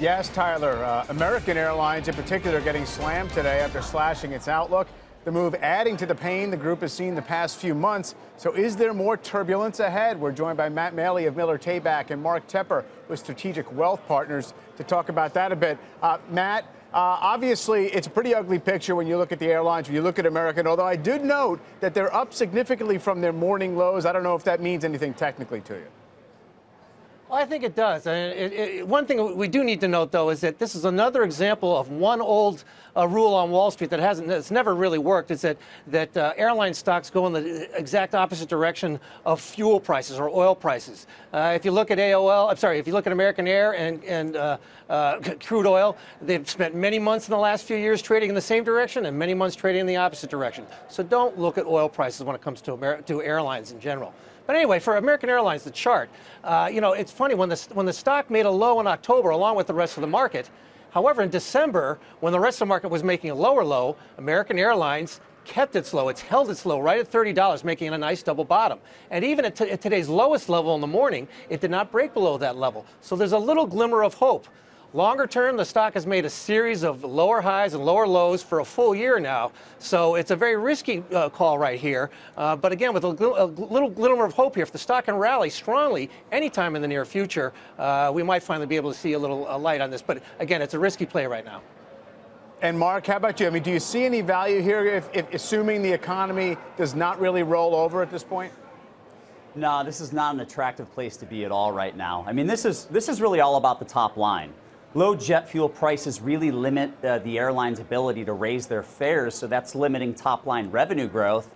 Yes, Tyler. American Airlines in particular getting slammed today after slashing its outlook. The move adding to the pain the group has seen the past few months. So is there more turbulence ahead? We're joined by Matt Maley of Miller Tabek and Mark Tepper with Strategic Wealth Partners to talk about that a bit. Matt, obviously it's a pretty ugly picture when you look at the airlines, when you look at American, although I did note that they're up significantly from their morning lows. I don't know if that means anything technically to you. Well, I think it does. One thing we do need to note, though, is that this is another example of one old rule on Wall Street that's never really worked. Is that airline stocks go in the exact opposite direction of fuel prices or oil prices. If you look at if you look at American Air and crude oil, they've spent many months in the last few years trading in the same direction and many months trading in the opposite direction. So don't look at oil prices when it comes to airlines in general. But anyway, for American Airlines, the chart, it's funny, when the stock made a low in October along with the rest of the market, however, in December, when the rest of the market was making a lower low, American Airlines kept its low. It's held its low right at $30, making it a nice double bottom. And even at today's lowest level in the morning, it did not break below that level. So there's a little glimmer of hope. Longer term, the stock has made a series of lower highs and lower lows for a full year now. So it's a very risky call right here. But again, with a little glimmer of hope here, if the stock can rally strongly anytime in the near future, we might finally be able to see a little light on this. But again, it's a risky play right now. And Mark, how about you? I mean, do you see any value here if assuming the economy does not really roll over at this point? No, this is not an attractive place to be at all right now. I mean, this is really all about the top line. Low jet fuel prices really limit the airline's ability to raise their fares, so that's limiting top-line revenue growth.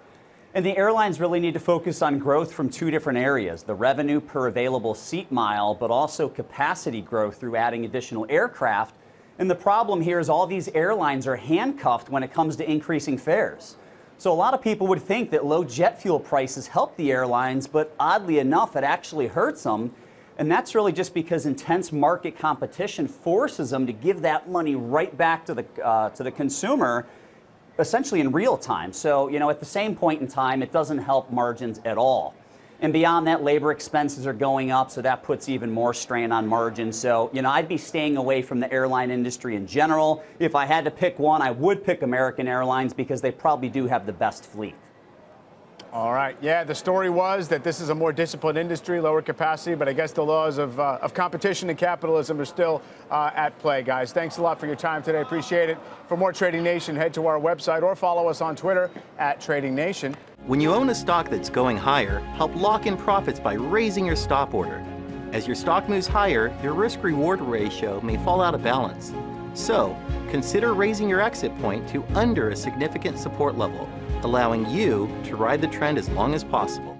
And the airlines really need to focus on growth from two different areas, the revenue per available seat mile, but also capacity growth through adding additional aircraft. And the problem here is all these airlines are handcuffed when it comes to increasing fares. So a lot of people would think that low jet fuel prices help the airlines, but oddly enough, it actually hurts them. And that's really just because intense market competition forces them to give that money right back to the consumer, essentially in real time. So, at the same point in time, it doesn't help margins at all. And beyond that, labor expenses are going up, so that puts even more strain on margins. So, I'd be staying away from the airline industry in general. If I had to pick one, I would pick American Airlines because they probably do have the best fleet. All right. Yeah, the story was that this is a more disciplined industry, lower capacity, but I guess the laws of competition and capitalism are still at play, guys. Thanks a lot for your time today. Appreciate it. For more Trading Nation, head to our website or follow us on Twitter @Trading Nation. When you own a stock that's going higher, help lock in profits by raising your stop order. As your stock moves higher, your risk-reward ratio may fall out of balance. So, consider raising your exit point to under a significant support level, allowing you to ride the trend as long as possible.